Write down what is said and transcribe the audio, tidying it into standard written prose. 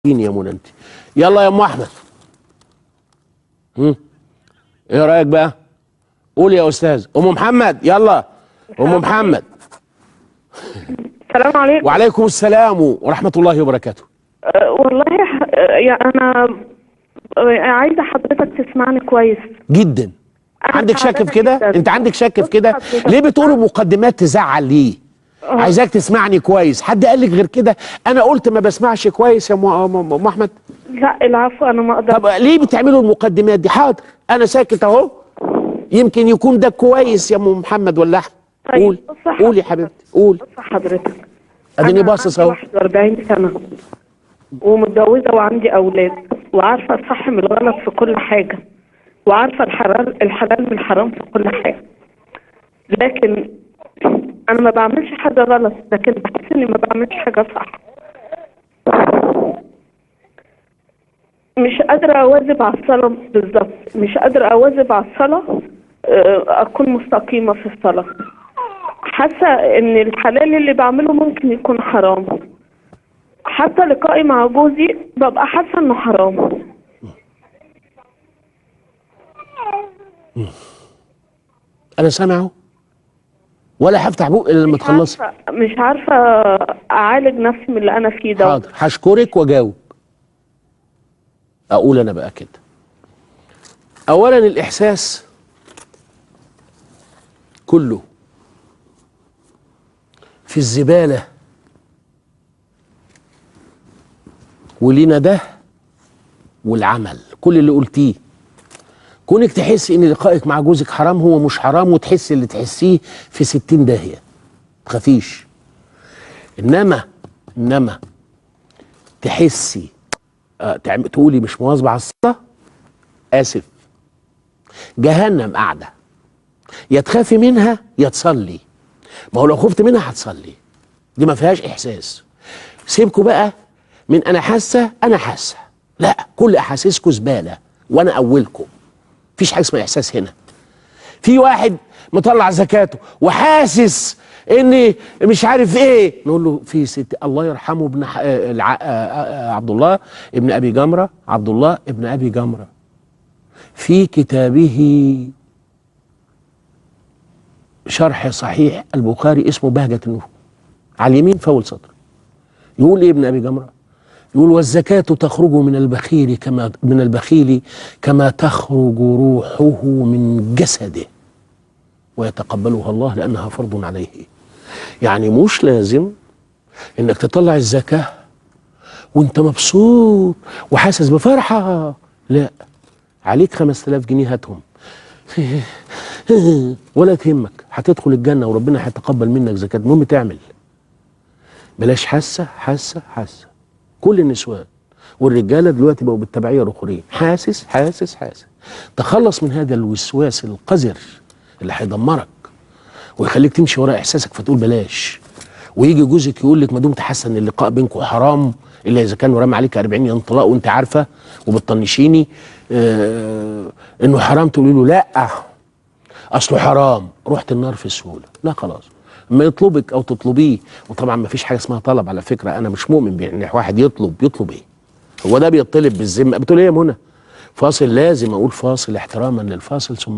يا منى انت. يلا يا ام احمد. ايه رايك بقى؟ قول يا استاذ. ام محمد يلا. ام محمد. السلام عليكم. وعليكم السلام ورحمه الله وبركاته. والله انا عايزه حضرتك تسمعني كويس جدا. عندك شك في كده؟ انت عندك شك في كده؟ ليه بتقولوا مقدمات تزعل ليه؟ عايزاك تسمعني كويس. حد قال لك غير كده؟ انا قلت ما بسمعش كويس يا ام احمد؟ لا العفو، انا ما اقدر. طب ليه بتعملوا المقدمات دي؟ حاضر انا ساكت اهو، يمكن يكون ده كويس يا ام محمد ولا احمد. قول قول يا حبيبتي قول. بص حضرتك، اديني باصص اهو. 41 سنه ومتجوزه وعندي اولاد، وعارفه الصح من الغلط في كل حاجه، وعارفه الحلال من الحرام في كل حاجه، لكن انا ما بعملش حاجه غلط، لكن بحس اني ما بعملش حاجه صح. مش قادره اواظب على الصلاه، بالظبط مش قادره اواظب على الصلاه، اكون مستقيمه في الصلاه. حاسه ان الحلال اللي بعمله ممكن يكون حرام، حتى لقائي مع جوزي ببقى حاسه انه حرام. انا سامعه ولا هفتح بق الا لما تخلصي. مش عارفه اعالج نفسي من اللي انا فيه ده. حاضر هشكرك واجاوب. اقول انا بقى كده. اولا الاحساس كله في الزباله، ولينا ده والعمل. كل اللي قلتيه، كونك تحسي ان لقائك مع جوزك حرام هو مش حرام، وتحسي اللي تحسيه في 60 داهيه، تخافيش. انما تحسي تقولي مش مواظبه على الصلاه، اسف، جهنم قاعده، يا تخافي منها يا تصلي. ما هو لو خفت منها هتصلي، دي ما فيهاش احساس. سيبكوا بقى من انا حاسه انا حاسه، لا، كل احاسيسكوا زباله وانا اولكم. مفيش حاجه اسمها احساس هنا. في واحد مطلع زكاته وحاسس اني مش عارف ايه، نقول له في ست الله يرحمه ابن عبد الله ابن ابي جمره، عبد الله ابن ابي جمره، في كتابه شرح صحيح البخاري اسمه بهجة النور، على اليمين في اول سطر، يقول ايه ابن ابي جمره؟ يقول والزكاة تخرج من البخيل كما تخرج روحه من جسده، ويتقبلها الله لأنها فرض عليه. يعني مش لازم إنك تطلع الزكاة وأنت مبسوط وحاسس بفرحة، لا، عليك 5000 جنيه هاتهم ولا تهمك، هتدخل الجنة وربنا هيتقبل منك زكاة. المهم تعمل، بلاش حاسة حاسة حاسة. كل النسوان والرجاله دلوقتي بقوا بالتبعيه الاخرين، حاسس حاسس حاسس. تخلص من هذا الوسواس القذر اللي هيدمرك ويخليك تمشي وراء احساسك فتقول بلاش. ويجي جوزك يقول لك ما دمت حاسه ان اللقاء بينكم حرام، الا اذا كان رامي عليك 40 يوم طلاق وانت عارفه وبتطنشيني انه حرام، تقولي له لا اصله حرام، رحت النار في السهوله. لا خلاص، ما يطلبك او تطلبيه. وطبعا ما فيش حاجه اسمها طلب على فكره، انا مش مؤمن بان واحد يطلب ايه؟ هو ده بيطلب بالذمه؟ بتقول ايه يا منى؟ فاصل، لازم اقول فاصل احتراما للفاصل ثم